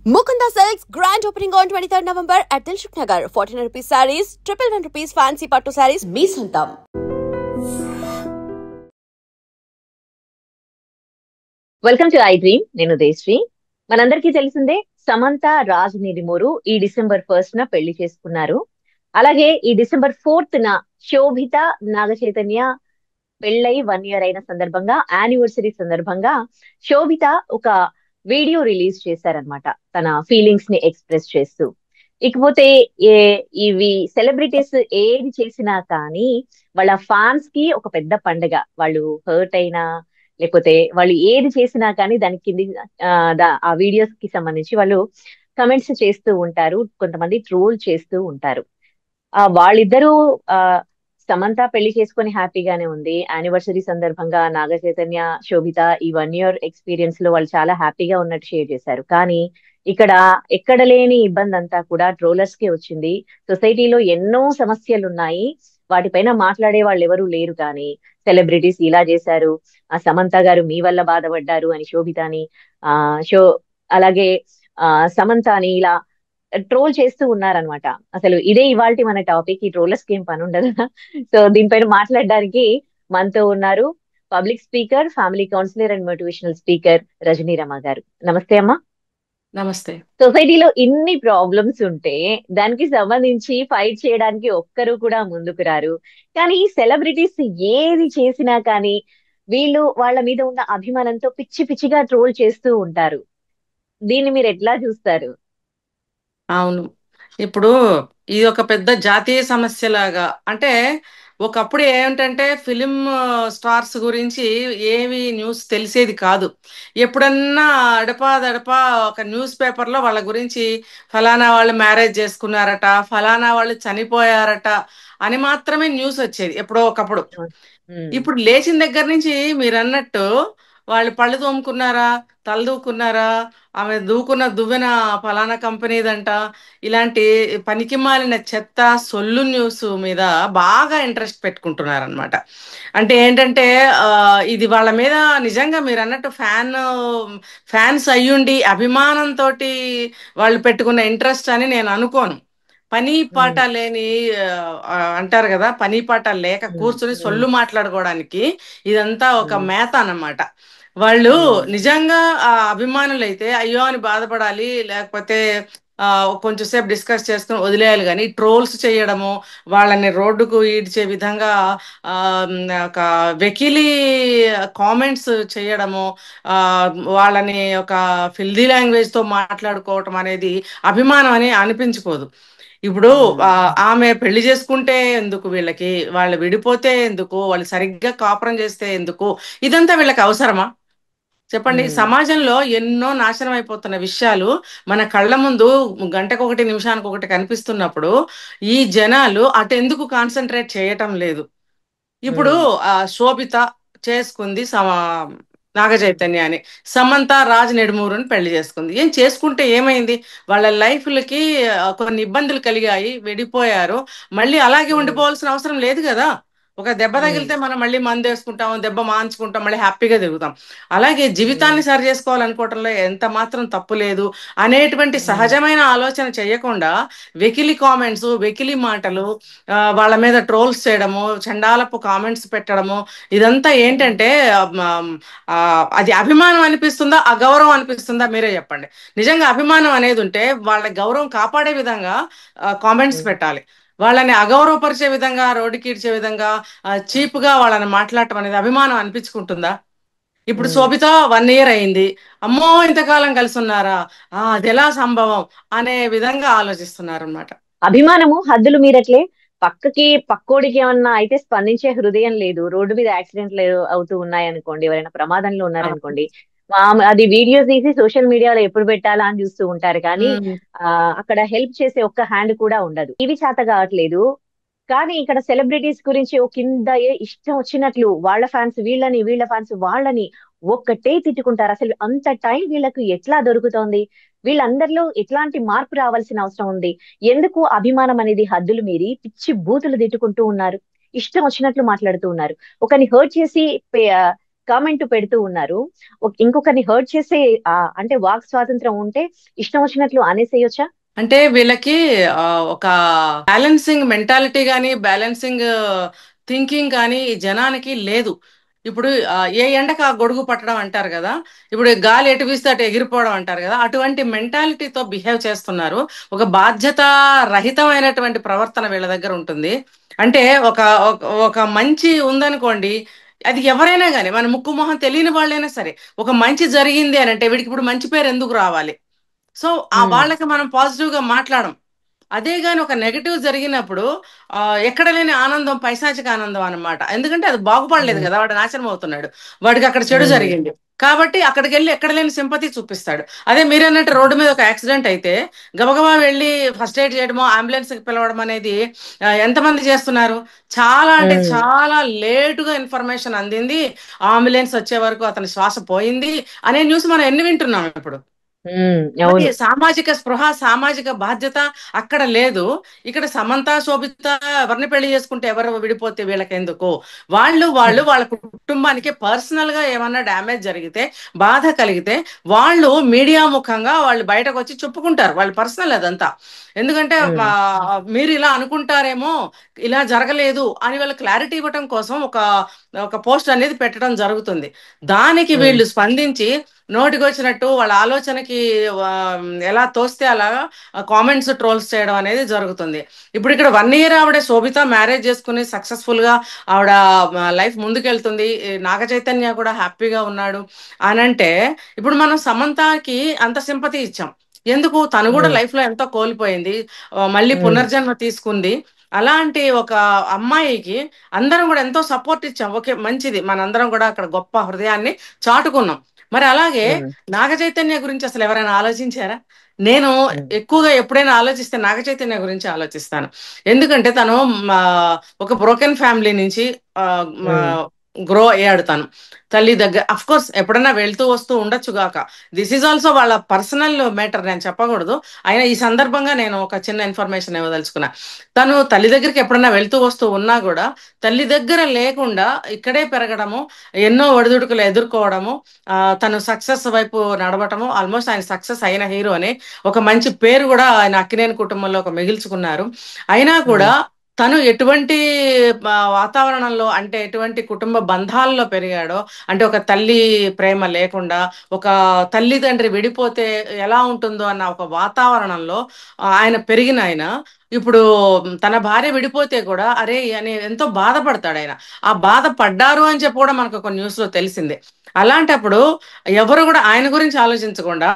Mukunda Silks grand opening on 23rd November at Dilshuk Nagar. 1400 rupees sarees, 111 rupees fancy pattu sarees, me sontam. Welcome to I dream. నేను దేశ్రీ. మనందరికీ తెలిసిందే, సమంత రాజ్ నిడిమూరు ఈ December 1st పెళ్లి చేసుకున్నారు. అలాగే ఈ డిసెంబర్ 4th శోభిత నాగ చైతన్య పెళ్ళై 1 year అయిన సందర్భంగా, యానివర్సరీ సందర్భంగా శోభిత ఒక వీడియో రిలీజ్ చేశారనమాట, తన ఫీలింగ్స్ ని ఎక్స్ప్రెస్ చేస్తూ. ఇకపోతే ఇవి సెలబ్రిటీస్ ఏది చేసినా కానీ వాళ్ళ ఫ్యాన్స్ కి ఒక పెద్ద పండుగ. వాళ్ళు హర్ట్ అయినా లేకపోతే వాళ్ళు ఏది చేసినా కానీ దాని కింది ఆ వీడియోస్ కి సంబంధించి వాళ్ళు కమెంట్స్ చేస్తూ ఉంటారు, కొంతమంది ట్రోల్ చేస్తూ ఉంటారు. వాళ్ళిద్దరూ సమంత పెళ్లి చేసుకొని హ్యాపీగానే ఉంది. యానివర్సరీ సందర్భంగా నాగ చైతన్య శోభిత ఈ 1 year ఎక్స్పీరియన్స్ లో వాళ్ళు చాలా హ్యాపీగా ఉన్నట్టు షేర్ చేశారు. కానీ ఇక్కడ ఎక్కడ లేని ఇబ్బంది అంతా కూడా ట్రోలర్స్ కి వచ్చింది. సొసైటీలో ఎన్నో సమస్యలు ఉన్నాయి, వాటిపైన మాట్లాడే వాళ్ళు ఎవరు లేరు. కానీ సెలబ్రిటీస్ ఇలా చేశారు, ఆ సమంత గారు మీ వల్ల బాధపడ్డారు అని శోభితాని అలాగే సమంతాని ఇలా ట్రోల్ చేస్తూ ఉన్నారనమాట. అసలు ఇదే ఇవాల్టి మన టాపిక్. ఈ ట్రోలర్స్ కి ఏం పని ఉండదు. సో దీనిపైన మాట్లాడడానికి మనతో ఉన్నారు public speaker, family counsellor and motivational speaker Rajani Rama garu. నమస్తే అమ్మా. నమస్తే. సొసైటీలో ఇన్ని ప్రాబ్లమ్స్ ఉంటే దానికి సంబంధించి ఫైట్ చేయడానికి ఒక్కరు కూడా ముందుకు రారు. కానీ సెలబ్రిటీస్ ఏది చేసినా కానీ వీళ్ళు వాళ్ళ మీద ఉన్న అభిమానంతో పిచ్చి పిచ్చిగా ట్రోల్ చేస్తూ ఉంటారు. దీన్ని మీరు ఎట్లా చూస్తారు? అవును, ఇప్పుడు ఇది ఒక పెద్ద జాతీయ సమస్యలాగా. అంటే ఒకప్పుడు ఏమిటంటే ఫిలిం స్టార్స్ గురించి ఏమి న్యూస్ తెలిసేది కాదు. ఎప్పుడన్నా అడపా ఒక న్యూస్ పేపర్లో వాళ్ళ గురించి ఫలానా వాళ్ళు మ్యారేజ్ చేసుకున్నారట, ఫలానా వాళ్ళు చనిపోయారట అని మాత్రమే న్యూస్ వచ్చేది ఎప్పుడో ఒకప్పుడు. ఇప్పుడు లేచిన దగ్గర నుంచి మీరు అన్నట్టు వాళ్ళు పళ్ళు తోముకున్నారా, తల దూకున్నారా, ఆమె దూకున్న దువ్వెన ఫలానా కంపెనీదంట, ఇలాంటి పనికి మాలిన చెత్త సొల్లు న్యూస్ మీద బాగా ఇంట్రెస్ట్ పెట్టుకుంటున్నారు అనమాట. అంటే ఏంటంటే ఇది వాళ్ళ మీద నిజంగా మీరు అన్నట్టు ఫ్యాన్స్ అయ్యుండి అభిమానంతో వాళ్ళు పెట్టుకున్న ఇంట్రెస్ట్ అని నేను అనుకోను. పని పాట లేని అంటారు కదా, పని పాట లేక కూర్చుని సొల్లు మాట్లాడుకోవడానికి ఇదంతా ఒక మేత అన్నమాట. వాళ్ళు నిజంగా అభిమానులైతే అయ్యో అని బాధపడాలి, లేకపోతే కొంచెం సేపు డిస్కస్ చేసుకుని వదిలేయాలి. కానీ ట్రోల్స్ చేయడము, వాళ్ళని రోడ్డుకు ఈడ్చే విధంగా ఒక వెకిలి కామెంట్స్ చేయడము, వాళ్ళని ఒక ఫిల్దీ లాంగ్వేజ్తో మాట్లాడుకోవటం అనేది అభిమానం అని అనిపించుకోదు. ఇప్పుడు ఆమె పెళ్లి చేసుకుంటే ఎందుకు, వీళ్ళకి వాళ్ళు విడిపోతే ఎందుకు, వాళ్ళు సరిగ్గా కాపురం చేస్తే ఎందుకు, ఇదంతా వీళ్ళకి అవసరమా చెప్పండి? సమాజంలో ఎన్నో నాశనం అయిపోతున్న విషయాలు మన కళ్ళ ముందు గంటకొకటి నిమిషానికి ఒకటి కనిపిస్తున్నప్పుడు ఈ జనాలు అటు ఎందుకు కాన్సన్ట్రేట్ చేయటం లేదు? ఇప్పుడు శోభిత చేసుకుంది నాగ చైతన్యాన్ని, సమంత రాజ్ నెడుమూరుని పెళ్లి చేసుకుంది. ఏం చేసుకుంటే ఏమైంది? వాళ్ళ లైఫ్లకి కొన్ని ఇబ్బందులు కలిగాయి, విడిపోయారు. మళ్ళీ అలాగే ఉండిపోవాల్సిన అవసరం లేదు కదా. ఒక దెబ్బ తగిలితే మనం మళ్ళీ మందు వేసుకుంటాం, దెబ్బ మాంచుకుంటాం, మళ్ళీ హ్యాపీగా తిరుగుతాం. అలాగే జీవితాన్ని సరి చేసుకోవాలనుకోవటంలో ఎంత మాత్రం తప్పు లేదు అనేటువంటి సహజమైన ఆలోచన చేయకుండా వెకిలి కామెంట్స్, వెకిలి మాటలు, వాళ్ళ మీద ట్రోల్స్ చేయడము, చండాలపు కామెంట్స్ పెట్టడము, ఇదంతా ఏంటంటే అది అభిమానం అనిపిస్తుందా, అగౌరవం అనిపిస్తుందా? మీరే చెప్పండి. నిజంగా అభిమానం అనేది ఉంటే వాళ్ళ గౌరవం కాపాడే విధంగా కామెంట్స్ పెట్టాలి. వాళ్ళని అగౌరవపరిచే విధంగా, రోడ్డుకి ఈడ్చే విధంగా, చీప్గా వాళ్ళని మాట్లాడటం అనేది అభిమానం అనిపించుకుంటుందా? ఇప్పుడు శోభిత 1 year అయింది, అమ్మో ఇంతకాలం కలిసి ఉన్నారా, అది ఎలా సంభవం అనే విధంగా ఆలోచిస్తున్నారు అనమాట. అభిమానము హద్దులు మీరట్లే. పక్కోడికి ఏమన్నా అయితే స్పందించే హృదయం లేదు. రోడ్డు మీద యాక్సిడెంట్లు అవుతూ ఉన్నాయనుకోండి, ఎవరైనా ప్రమాదంలో ఉన్నారనుకోండి, అది వీడియోస్ తీసి సోషల్ మీడియాలో ఎప్పుడు పెట్టాలా అని చూస్తూ ఉంటారు. కానీ అక్కడ హెల్ప్ చేసే ఒక్క హ్యాండ్ కూడా ఉండదు. ఇవి చేత కావట్లేదు. కానీ ఇక్కడ సెలబ్రిటీస్ గురించి ఓ కింద ఇష్టం వచ్చినట్లు వాళ్ళ ఫ్యాన్స్ వీళ్ళని, వీళ్ళ ఫ్యాన్స్ వాళ్ళని ఒక్కటే తిట్టుకుంటారు. అసలు అంత టైం వీళ్ళకు ఎట్లా దొరుకుతోంది? వీళ్ళందరిలో ఎట్లాంటి మార్పు రావాల్సిన అవసరం ఉంది? ఎందుకు అభిమానం అనేది హద్దులు మీరి పిచ్చి బూతులు తిట్టుకుంటూ ఉన్నారు, ఇష్టం వచ్చినట్లు మాట్లాడుతూ ఉన్నారు? ఒకరిని హర్ట్ చేసి కామెంట్ పెడుతూ ఉన్నారు. ఇంకొకరిని హర్ట్ చేసే అంటే వాక్ స్వాతంత్రం ఉంటే ఇష్టం వచ్చినట్లు అనేసేయొచ్చా? అంటే వీళ్ళకి ఒక బ్యాలెన్సింగ్ మెంటాలిటీ కానీ బ్యాలెన్సింగ్ థింకింగ్ కానీ ఈ జనానికి లేదు. ఇప్పుడు ఏ ఎండకు ఆ గొడుగు పట్టడం అంటారు కదా, ఇప్పుడు గాలి ఎటు వీస్తే అటు ఎగిరిపోవడం అంటారు కదా, అటువంటి మెంటాలిటీతో బిహేవ్ చేస్తున్నారు. ఒక బాధ్యత రహితమైనటువంటి ప్రవర్తన వీళ్ళ దగ్గర ఉంటుంది. అంటే ఒక ఒక ఒక మంచి ఉందనుకోండి, అది ఎవరైనా కానీ మన ముక్కు మొహం తెలియని వాళ్ళైనా సరే, ఒక మంచి జరిగింది అని అంటే వీడికి ఇప్పుడు మంచి పేరు ఎందుకు రావాలి? సో ఉమ్, వాళ్ళకి మనం పాజిటివ్ గా మాట్లాడడం. అదే గాని ఒక నెగటివ్ జరిగినప్పుడు ఆ, ఎక్కడ లేని ఆనందం పైశాచిక ఆనందం అన్నమాట. ఎందుకంటే అది బాగుపడలేదు ఉమ్, కదా, వాడు నాశనం అవుతున్నాడు, వాడికి అక్కడ చెడు ఉమ్, జరిగింది. కాబట్టి అక్కడికి వెళ్ళి ఎక్కడ లేని సింపతి చూపిస్తాడు. అదే మీరన్నట్టు రోడ్డు మీద ఒక యాక్సిడెంట్ అయితే గబగబా వెళ్ళి ఫస్ట్ ఎయిడ్ చేయడమో అంబులెన్స్ కి పిలవడం అనేది ఎంతమంది చేస్తున్నారు? చాలా అంటే ఉమ్, చాలా లేటుగా ఇన్ఫర్మేషన్ అందింది, అంబులెన్స్ వచ్చే వరకు అతని శ్వాస పోయింది అనే న్యూస్ మనం ఎన్ని వింటున్నాం ఇప్పుడు. మరి అవును. సామాజిక స్పృహ, సామాజిక బాధ్యత అక్కడ లేదు. ఇక్కడ సమంత శోభిత ఎవరిని పెళ్లి చేసుకుంటే ఎవరు విడిపోతే వీళ్ళకెందుకు? వాళ్ళు వాళ్ళు వాళ్ళ కుటుంబానికి పర్సనల్ గా ఏమన్నా డ్యామేజ్ జరిగితే, బాధ కలిగితే వాళ్ళు మీడియా ముఖంగా వాళ్ళు బయటకు వచ్చి చెప్పుకుంటారు. వాళ్ళ పర్సనల్ అదంతా. ఎందుకంటే ఉమ్, మీరు ఇలా అనుకుంటారేమో, ఇలా జరగలేదు అని వాళ్ళు క్లారిటీ ఇవ్వటం కోసం ఒక ఒక పోస్ట్ అనేది పెట్టడం జరుగుతుంది. దానికి ఉమ్, వీళ్ళు స్పందించి నోటికొచ్చినట్టు వాళ్ళ ఆలోచనకి ఆ, ఎలా తోస్తే అలా కామెంట్స్ ట్రోల్స్ చేయడం అనేది జరుగుతుంది. ఇప్పుడు ఇక్కడ 1 year ఆవిడ శోభిత మ్యారేజ్ చేసుకుని సక్సెస్ఫుల్ గా ఆవిడ లైఫ్ ముందుకెళ్తుంది, ఈ నాగ చైతన్య కూడా హ్యాపీగా ఉన్నాడు అని అంటే, ఇప్పుడు మనం సమంతకి అంత సింపతి ఇచ్చాం. ఎందుకు? తను కూడా ఉమ్, లైఫ్ లో ఎంతో కోల్పోయింది, మళ్ళీ ఉమ్, పునర్జన్మ తీసుకుంది. అలాంటి ఒక అమ్మాయికి అందరం కూడా ఎంతో సపోర్ట్ ఇచ్చాం. ఓకే, మంచిది, మనందరం కూడా అక్కడ గొప్ప హృదయాన్ని చాటుకున్నాం. మరి అలాగే ఉమ్, నాగ చైతన్య గురించి అసలు ఎవరైనా ఆలోచించారా? నేను ఉమ్, ఎక్కువగా ఎప్పుడైనా ఆలోచిస్తే నాగ చైతన్య గురించి ఆలోచిస్తాను. ఎందుకంటే తను మా ఒక బ్రోకెన్ ఫ్యామిలీ నుంచి ఉమ్, గ్రో అయ్యాడు తను. తల్లి దగ్గర అఫ్ కోర్స్ ఎప్పుడన్నా వెళ్తూ వస్తూ ఉండొచ్చు గాక, దిస్ ఈజ్ ఆల్సో వాళ్ళ పర్సనల్ మ్యాటర్, నేను చెప్పకూడదు. అయినా ఈ సందర్భంగా నేను ఒక చిన్న ఇన్ఫర్మేషన్ ఇవ్వదలుచుకున్నా. తను తల్లి దగ్గరికి ఎప్పుడన్నా వెళ్తూ వస్తూ ఉన్నా కూడా తల్లి దగ్గర లేకుండా ఇక్కడే పెరగడము, ఎన్నో ఒడిదుడుకులు ఎదుర్కోవడము, తను సక్సెస్ వైపు నడవటము, ఆల్మోస్ట్ ఆయన సక్సెస్ అయిన హీరో అని ఒక మంచి పేరు కూడా ఆయన అక్కినేని కుటుంబంలో ఒక మిగిల్చుకున్నారు. అయినా కూడా ఉమ్, తను ఎటువంటి వాతావరణంలో, అంటే ఎటువంటి కుటుంబ బంధాల్లో పెరిగాడో, అంటే ఒక తల్లి ప్రేమ లేకుండా, ఒక తల్లిదండ్రి విడిపోతే ఎలా ఉంటుందో అన్న ఒక వాతావరణంలో ఆయన పెరిగిన ఆయన ఇప్పుడు తన భార్య విడిపోతే కూడా అరే అని ఎంతో బాధపడతాడు ఆయన. ఆ బాధ పడ్డారు అని చెప్పి కూడా మనకు ఒక న్యూస్ లో తెలిసిందే. అలాంటప్పుడు ఎవరు కూడా ఆయన గురించి ఆలోచించకుండా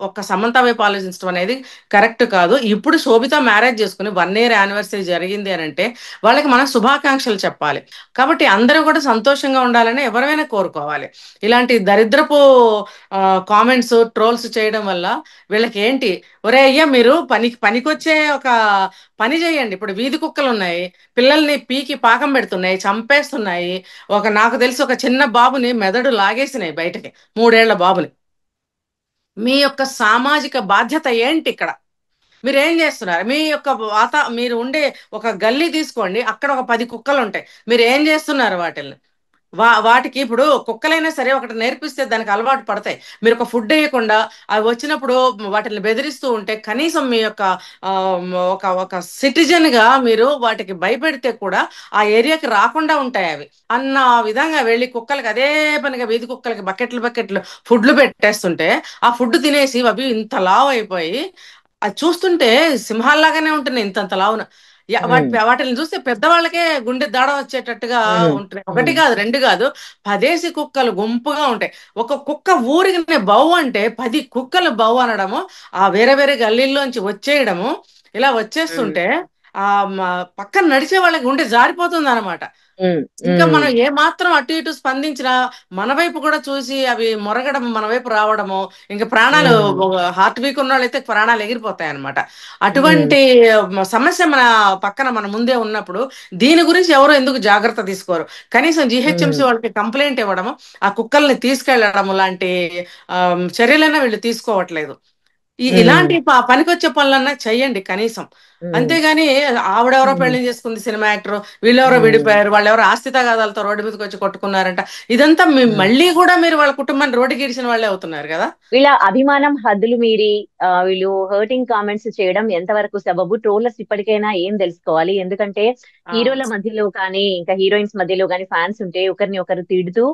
ఒక సమంత వైపు ఆలోచించడం అనేది కరెక్ట్ కాదు. ఇప్పుడు శోభిత మ్యారేజ్ చేసుకుని 1 year యానివర్సరీ జరిగింది అని అంటే వాళ్ళకి మనం శుభాకాంక్షలు చెప్పాలి. కాబట్టి అందరూ కూడా సంతోషంగా ఉండాలని ఎవరైనా కోరుకోవాలి. ఇలాంటి దరిద్రపు కామెంట్స్ ట్రోల్స్ చేయడం వల్ల వీళ్ళకి ఏంటి, ఒరే అయ్యా మీరు పనికొచ్చే ఒక పని చేయండి. ఇప్పుడు వీధి కుక్కలు ఉన్నాయి, పిల్లల్ని పీకి పాకం పెడుతున్నాయి, చంపేస్తున్నాయి. నాకు తెలిసి ఒక చిన్న బాబుని మెదడు లాగేసినాయి బయటకి, 3 ఏళ్ల బాబుని. మీ యొక్క సామాజిక బాధ్యత ఏంటి ఇక్కడ? మీరు ఏం చేస్తున్నారు? మీ యొక్క మీరు ఉండే ఒక గల్లీ తీసుకోండి, అక్కడ ఒక 10 కుక్కలు ఉంటాయి. మీరు ఏం చేస్తున్నారు వాటిల్ని? వాటికి ఇప్పుడు కుక్కలైనా సరే ఒకటి నేర్పిస్తే దానికి అలవాటు పడతాయి. మీరు ఒక ఫుడ్ వేయకుండా అవి వచ్చినప్పుడు వాటిని బెదిరిస్తూ ఉంటే కనీసం మీ యొక్క ఆ, ఒక ఒక సిటిజన్ గా మీరు వాటికి భయపెడితే కూడా ఆ ఏరియాకి రాకుండా ఉంటాయి అవి అన్న విధంగా వెళ్ళి కుక్కలకి అదే పనిగా వీధి కుక్కలకి బకెట్లు బకెట్లు ఫుడ్లు పెట్టేస్తుంటే ఆ ఫుడ్ తినేసి అవి ఇంత లావు అయిపోయి అది చూస్తుంటే సింహాల్లాగానే ఉంటున్నాయి, ఇంతంత లావున. ఉమ్, వాటిని చూస్తే పెద్దవాళ్ళకే గుండె దాడ వచ్చేటట్టుగా ఉమ్, ఉంటున్నాయి. ఒకటి ఉమ్, కాదు, రెండు కాదు, 10 కుక్కలు గుంపుగా ఉంటాయి. ఒక కుక్క ఊరికి బౌ అంటే 10 కుక్కలు బౌ అనడము, ఆ వేరే వేరే గల్లీల్లోంచి వచ్చేయడము, ఇలా ఉమ్, వచ్చేస్తుంటే ఆ పక్కన నడిచే వాళ్ళకి గుండె జారిపోతుంది అనమాట. ఉమ్, ఇంకా ఉమ్, మనం ఏ మాత్రం అటు ఇటు స్పందించినా మన వైపు కూడా చూసి అవి మొరగడం, మన వైపు రావడము, ఇంకా ప్రాణాలు, ఉమ్, హార్ట్ వీక్ ఉన్న వాళ్ళైతే ప్రాణాలు ఎగిరిపోతాయి అనమాట. ఉమ్, అటువంటి సమస్య మన పక్కన మన ముందే ఉన్నప్పుడు దీని గురించి ఎవరు ఎందుకు జాగ్రత్త తీసుకోరు? కనీసం ఉమ్, జిహెచ్ఎంసీ వాళ్ళకి కంప్లైంట్ ఇవ్వడము, ఆ కుక్కల్ని తీసుకెళ్లడము లాంటి చర్యలైనా వీళ్ళు తీసుకోవట్లేదు. ఇలాంటి పనికొచ్చే పనులన్నా చెయ్యండి కనీసం. అంతేగాని ఆవిడెవరో పెళ్లి చేసుకుంది సినిమా యాక్టర్, వీళ్ళెవరో విడిపోయారు, వాళ్ళెవరో ఆస్తి తగాదాలతో రోడ్డు మీదకి వచ్చి కొట్టుకున్నారంట, ఇదంతా మళ్ళీ కూడా మీరు వాళ్ళ కుటుంబాన్ని రోడ్డుకి ఇడిచిన వాళ్ళే అవుతున్నారు కదా. వీళ్ళ అభిమానం హద్దులు మీరి వీళ్ళు హర్టింగ్ కామెంట్స్ చేయడం ఎంతవరకు సబబు? ట్రోలర్స్ ఇప్పటికైనా ఏం తెలుసుకోవాలి? ఎందుకంటే హీరోల మధ్యలో కానీ ఇంకా హీరోయిన్స్ మధ్యలో కానీ ఫ్యాన్స్ ఉంటే ఒకరిని ఒకరు తిడుతూ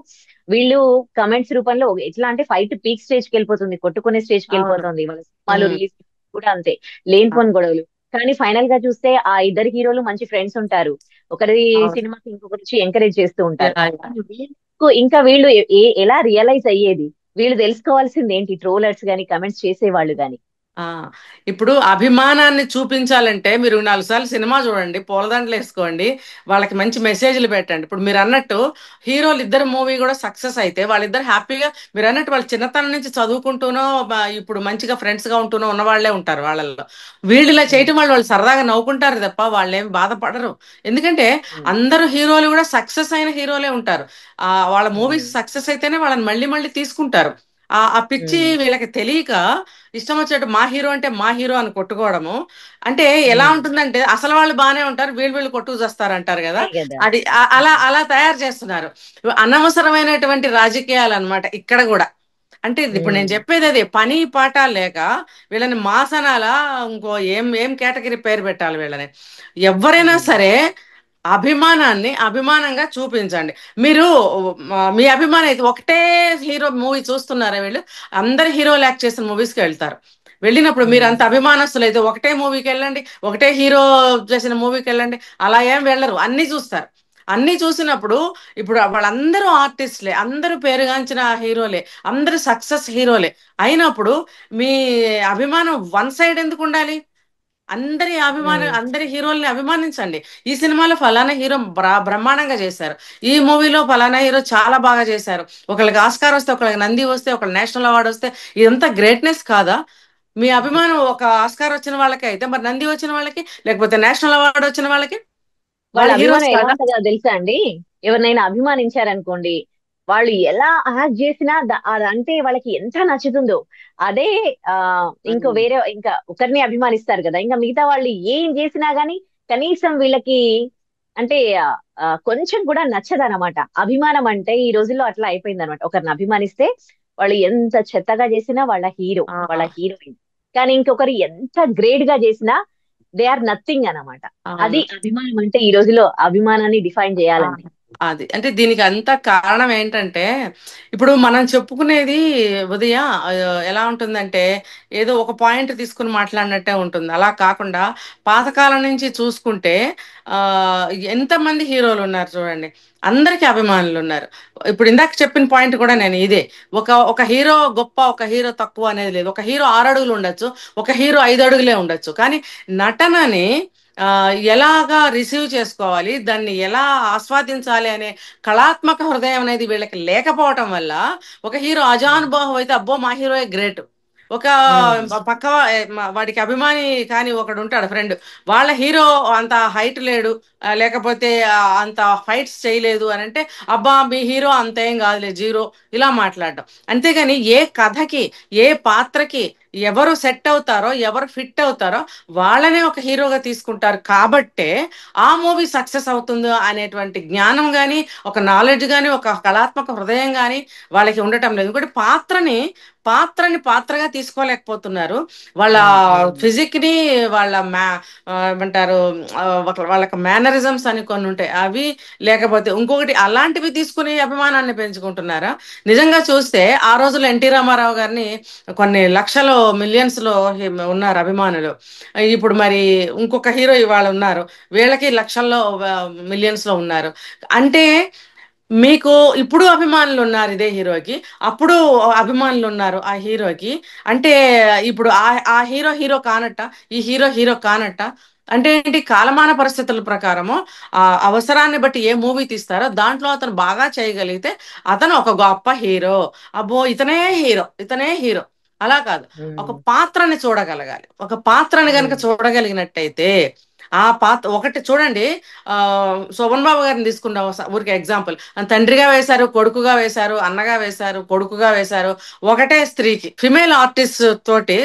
వీళ్ళు కమెంట్స్ రూపంలో ఎట్లా అంటే ఫైట్ పీక్ స్టేజ్ కి వెళ్ళిపోతుంది, కొట్టుకునే స్టేజ్ కి వెళ్ళిపోతుంది. వాళ్ళ సినిమాలు రిలీజ్ కూడా అంతే, లేనిపోని గొడవలు. కానీ ఫైనల్ గా చూస్తే ఆ ఇద్దరు హీరోలు మంచి ఫ్రెండ్స్ ఉంటారు, ఒకరి సినిమాకి ఇంకొకరి ఎంకరేజ్ చేస్తూ ఉంటారు. ఇంకా వీళ్ళు ఎలా రియలైజ్ అయ్యేది? వీళ్ళు తెలుసుకోవాల్సింది ఏంటి, ట్రోలర్స్ గాని కమెంట్స్ చేసేవాళ్ళు గాని? ఇప్పుడు అభిమానాన్ని చూపించాలంటే మీరు 4 సార్లు సినిమా చూడండి, పూలదండలు వేసుకోండి, వాళ్ళకి మంచి మెసేజ్లు పెట్టండి. ఇప్పుడు మీరు అన్నట్టు హీరోలు ఇద్దరు మూవీ కూడా సక్సెస్ అయితే వాళ్ళిద్దరు హ్యాపీగా, మీరు అన్నట్టు వాళ్ళ చిన్నతనం నుంచి చదువుకుంటూనో ఇప్పుడు మంచిగా ఫ్రెండ్స్ గా ఉంటూనో ఉన్న వాళ్ళే ఉంటారు. వాళ్ళల్లో వీళ్ళు ఇలా చేయటం వాళ్ళు సరదాగా నవ్వుకుంటారు తప్ప వాళ్ళేం బాధపడరు. ఎందుకంటే అందరూ హీరోలు కూడా సక్సెస్ అయిన హీరోలే ఉంటారు. వాళ్ళ మూవీస్ సక్సెస్ అయితేనే వాళ్ళని మళ్ళీ మళ్ళీ తీసుకుంటారు. ఆ పిచ్చి వీళ్ళకి తెలియక ఇష్టం వచ్చేట్టు మా హీరో అంటే మా హీరో అని కొట్టుకోవడము అంటే ఎలా ఉంటుందంటే, అసలు వాళ్ళు బాగానే ఉంటారు, వీళ్ళు కొట్టుకు చేస్తారు అంటారు కదా, అది అలా అలా తయారు చేస్తున్నారు. అనవసరమైనటువంటి రాజకీయాలు అన్నమాట ఇక్కడ కూడా. అంటే ఇప్పుడు నేను చెప్పేది అదే, పని పాట లేక వీళ్ళని మాసనాల ఇంకో ఏం ఏం కేటగిరీ పేరు పెట్టాలి వీళ్ళని. ఎవరైనా సరే అభిమానాన్ని అభిమానంగా చూపించండి. మీరు మీ అభిమానం అయితే ఒకటే హీరో మూవీ చూస్తున్నారా, వీళ్ళు అందరు హీరోలు యాక్ట్ చేసిన మూవీస్కి వెళ్తారు. వెళ్ళినప్పుడు మీరు అంత అభిమానస్తులు అయితే ఒకటే మూవీకి వెళ్ళండి, ఒకటే హీరో చేసిన మూవీకి వెళ్ళండి, అలా ఏం వెళ్ళరు, అన్ని చూస్తారు. అన్ని చూసినప్పుడు ఇప్పుడు వాళ్ళందరూ ఆర్టిస్టులే, అందరూ పేరుగాంచిన హీరోలే, అందరూ సక్సెస్ హీరోలే అయినప్పుడు మీ అభిమానం వన్ సైడ్ ఎందుకు ఉండాలి? అందరి హీరోల్ని అభిమానించండి. ఈ సినిమాలో ఫలానా హీరో బ్రహ్మాండంగా చేశారు, ఈ మూవీలో ఫలానా హీరో చాలా బాగా చేశారు, ఒకళ్ళకి ఆస్కార్ వస్తే, ఒకళ్ళకి నంది వస్తే, ఒకళ్ళకి నేషనల్ అవార్డు వస్తే ఇదంతా గ్రేట్నెస్ కాదా? మీ అభిమానం ఒక ఆస్కార్ వచ్చిన వాళ్ళకి అయితే మరి నంది వచ్చిన వాళ్ళకి, లేకపోతే నేషనల్ అవార్డు వచ్చిన వాళ్ళకి వాళ్ళ వాళ్ళ హీరోస్ అభిమానం ఎలా కాదా? ఉంటుందో తెలుసా అండి? ఎవరినైనా అభిమానించారనుకోండి, వాళ్ళు ఎలా యాక్ట్ చేసినా అదంటే వాళ్ళకి ఎంత నచ్చుతుందో అదే. ఇంకా ఒకరిని అభిమానిస్తారు కదా, ఇంకా మిగతా వాళ్ళు ఏం చేసినా గానీ కనీసం వీళ్ళకి అంటే కొంచెం కూడా నచ్చదనమాట. అభిమానం అంటే ఈ రోజుల్లో అట్లా అయిపోయింది అనమాట. ఒకరిని అభిమానిస్తే వాళ్ళు ఎంత చెత్తగా చేసినా వాళ్ళ హీరోయిన్, కానీ ఇంకొకరు ఎంత గ్రేట్ గా చేసినా దే ఆర్ నథింగ్ అన్నమాట. అది అభిమానం అంటే ఈ రోజులో అభిమానాన్ని డిఫైన్ చేయాలంటే. అది అంటే దీనికి అంతా కారణం ఏంటంటే, ఇప్పుడు మనం చెప్పుకునేది ఉదయ ఎలా ఉంటుందంటే ఏదో ఒక పాయింట్ తీసుకుని మాట్లాడినట్టే ఉంటుంది. అలా కాకుండా పాతకాలం నుంచి చూసుకుంటే ఆ ఎంతమంది హీరోలు ఉన్నారు చూడండి, అందరికీ అభిమానులు ఉన్నారు. ఇప్పుడు ఇందాక చెప్పిన పాయింట్ కూడా నేను ఇదే, ఒక హీరో గొప్ప, ఒక హీరో తక్కువ అనేది లేదు. ఒక హీరో 6 అడుగులు ఉండొచ్చు, ఒక హీరో 5 అడుగులే ఉండొచ్చు, కానీ నటనని ఎలాగా రిసీవ్ చేసుకోవాలి, దాన్ని ఎలా ఆస్వాదించాలి అనే కళాత్మక హృదయం అనేది వీళ్ళకి లేకపోవటం వల్ల ఒక హీరో అజానుబాహు అయితే అబ్బో మా హీరోయే గ్రేట్, ఒక పక్క వాడికి అభిమాని కానీ ఒకడు ఉంటాడు ఫ్రెండ్, వాళ్ళ హీరో అంత హైట్ లేడు, లేకపోతే అంత ఫైట్స్ చేయలేదు అని అంటే అబ్బా మీ హీరో అంత ఏం కాదులే జీరో, ఇలా మాట్లాడడం. అంతేగాని ఏ కథకి ఏ పాత్రకి ఎవరు సెట్ అవుతారో, ఎవరు ఫిట్ అవుతారో వాళ్ళనే ఒక హీరోగా తీసుకుంటారు. కాబట్టే ఆ మూవీ సక్సెస్ అవుతుందో అనేటువంటి జ్ఞానం కానీ, ఒక నాలెడ్జ్ కానీ, ఒక కళాత్మక హృదయం కానీ వాళ్ళకి ఉండటం లేదు. ఇంకోటి పాత్రగా తీసుకోలేకపోతున్నారు. వాళ్ళ ఫిజిక్ ని, వాళ్ళ ఏమంటారు వాళ్ళకి మేనరిజమ్స్ అని కొన్ని ఉంటాయి అవి, లేకపోతే ఇంకొకటి అలాంటివి తీసుకుని అభిమానాన్ని పెంచుకుంటున్నారా? నిజంగా చూస్తే ఆ రోజుల్లో ఎన్టీ రామారావు గారిని కొన్ని లక్షలు మిలియన్స్ లో ఉన్నారు అభిమానులు. ఇప్పుడు మరి ఇంకొక హీరో ఇవాళ ఉన్నారు, వీళ్ళకి లక్షల్లో మిలియన్స్ లో ఉన్నారు. అంటే మీకు ఇప్పుడు అభిమానులు ఉన్నారు ఇదే హీరోకి, అప్పుడు అభిమానులు ఉన్నారు ఆ హీరోకి. అంటే ఇప్పుడు ఆ హీరో కానట్ట, ఈ హీరో కానట్ట. అంటే ఏంటి, కాలమాన పరిస్థితుల ప్రకారము ఆ అవసరాన్ని బట్టి ఏ మూవీ తీస్తారో దాంట్లో అతను బాగా చేయగలిగితే అతను ఒక గొప్ప హీరో, అబ్బో ఇతనే హీరో అలా కాదు. ఒక పాత్రని చూడగలగాలి. ఒక పాత్రని కనుక చూడగలిగినట్టయితే ఆ పాత్ర ఒకటి చూడండి. శోభన్ బాబు గారిని తీసుకున్నాం ఊరికి ఎగ్జాంపుల్, తండ్రిగా వేశారు, కొడుకుగా వేశారు, అన్నగా వేశారు, కొడుకుగా వేశారు. ఒకటే స్త్రీకి ఫిమేల్ ఆర్టిస్ట్ తోటి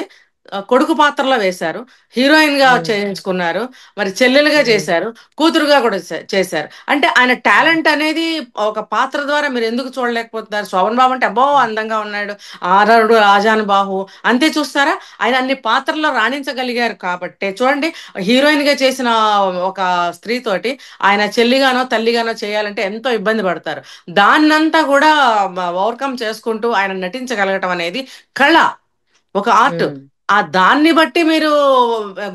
కొడుకు పాత్రలో వేశారు, హీరోయిన్ గా చేయించుకున్నారు, మరి చెల్లెలుగా చేశారు, కూతురుగా కూడా చేశారు. అంటే ఆయన టాలెంట్ అనేది ఒక పాత్ర ద్వారా మీరు ఎందుకు చూడలేకపోతున్నారు? శోభన్ బాబు అంటే అబ్బో అందంగా ఉన్నాడు, ఆరడు రాజాను బాహు అంతే చూస్తారా? ఆయన అన్ని పాత్రల్లో రాణించగలిగారు కాబట్టి చూడండి, హీరోయిన్ గా చేసిన ఒక స్త్రీతోటి ఆయన చెల్లిగానో తల్లిగానో చేయాలంటే ఎంతో ఇబ్బంది పడతారు. దాన్నంతా కూడా ఓవర్కమ్ చేసుకుంటూ ఆయన నటించగలగటం అనేది కళ, ఒక ఆర్ట్. ఆ దాన్ని బట్టి మీరు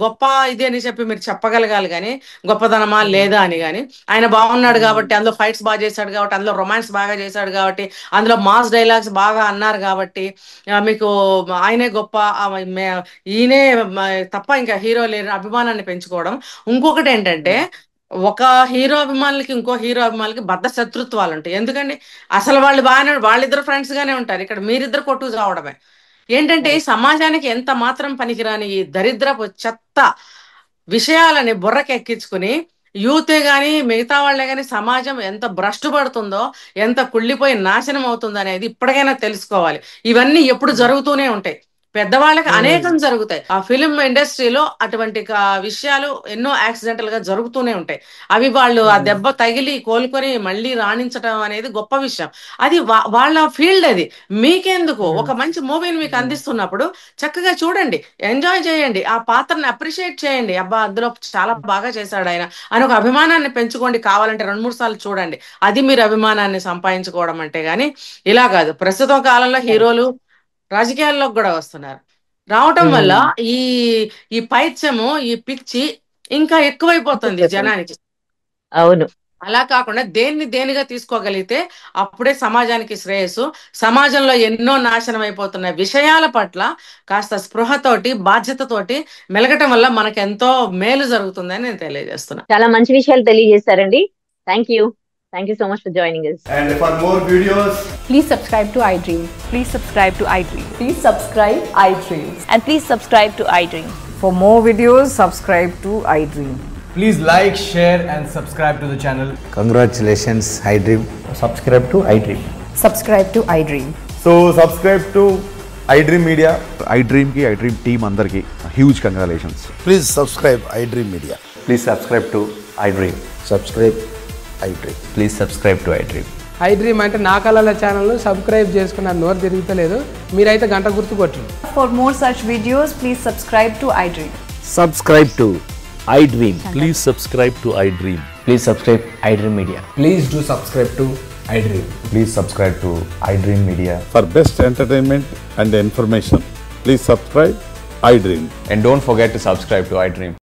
గొప్ప ఇది అని చెప్పి మీరు చెప్పగలగాలి కానీ గొప్పదనమా లేదా అని. కానీ ఆయన బాగున్నాడు కాబట్టి, అందులో ఫైట్స్ బాగా చేశాడు కాబట్టి, అందులో రొమాన్స్ బాగా చేశాడు కాబట్టి, అందులో మాస్ డైలాగ్స్ బాగా అన్నారు కాబట్టి మీకు ఆయనే గొప్ప, ఈయనే తప్ప ఇంకా హీరో లేని అభిమానాన్ని పెంచుకోవడం. ఇంకొకటి ఏంటంటే, ఒక హీరో అభిమానులకి ఇంకో హీరో అభిమానులకి బద్ద శత్రుత్వాలు ఉంటాయి. ఎందుకండి, అసలు వాళ్ళు బాగానే వాళ్ళిద్దరు ఫ్రెండ్స్ గానే ఉంటారు, ఇక్కడ మీరిద్దరు కొట్టు చావడమే. ఏంటంటే ఈ సమాజానికి ఎంత మాత్రం పనికిరాని ఈ దరిద్రపు చెత్త విషయాలని బుర్రకెక్కించుకుని యూతే గాని మిగతా వాళ్లే గాని సమాజం ఎంత భ్రష్టు పడుతుందో, ఎంత కుళ్ళిపోయి నాశనం అవుతుందో అనేది ఇప్పటికైనా తెలుసుకోవాలి. ఇవన్నీ ఎప్పుడు జరుగుతూనే ఉంటాయి, పెద్దవాళ్ళకి అనేకం జరుగుతాయి. ఆ ఫిలిం ఇండస్ట్రీలో అటువంటి విషయాలు ఎన్నో యాక్సిడెంటల్ గా జరుగుతూనే ఉంటాయి. అవి వాళ్ళు ఆ దెబ్బ తగిలి కోలుకొని మళ్ళీ రాణించడం అనేది గొప్ప విషయం. అది వాళ్ళ ఫీల్డ్. అది మీకెందుకు? ఒక మంచి మూవీని మీకు అందిస్తున్నప్పుడు చక్కగా చూడండి, ఎంజాయ్ చేయండి, ఆ పాత్రని అప్రిషియేట్ చేయండి. అబ్బా అందులో చాలా బాగా చేశాడు ఆయన అని ఒక అభిమానాన్ని పెంచుకోండి. కావాలంటే 2-3 సార్లు చూడండి. అది మీరు అభిమానాన్ని సంపాదించుకోవడం అంటే. గాని ఇలా కాదు. ప్రస్తుతం కాలంలో హీరోలు రాజకీయాల్లోకి కూడా వస్తున్నారు. రావటం వల్ల ఈ ఈ పైత్యము, ఈ పిచ్చి ఇంకా ఎక్కువైపోతుంది జనానికి. అవును. అలా కాకుండా దేనిగా తీసుకోగలిగితే అప్పుడే సమాజానికి శ్రేయస్సు. సమాజంలో ఎన్నో నాశనం అయిపోతున్న విషయాల పట్ల కాస్త స్పృహతోటి, బాధ్యతతోటి మెలగటం వల్ల మనకు ఎంతో మేలు జరుగుతుందని నేను తెలియజేస్తున్నా. చాలా మంచి విషయాలు తెలియజేశారండి. Thank you so much for joining us. And for more videos, please subscribe to iDream. Please subscribe to iDream. Please subscribe iDream. And please subscribe to iDream. For more videos, subscribe to iDream. please like, share and subscribe to the channel. Congratulations, iDream. Subscribe to iDream. Subscribe to iDream. So subscribe to iDream Media. iDream ki iDream team andarki huge congratulations. Please subscribe iDream Media. Please subscribe to iDream. Subscribe iDream. Please subscribe to iDream. iDream అంటే నా కళల channel subscribe చేసుకున్న నోరు తిరుగుతలేదు, మీరైతే గంట గుర్తు కొట్టండి. For more such videos, please subscribe to iDream. Subscribe to iDream. Please subscribe to iDream. Please subscribe iDream Media. Please do subscribe to iDream. Please subscribe to iDream Media. For best entertainment and information, please subscribe iDream. And don't forget to subscribe to iDream.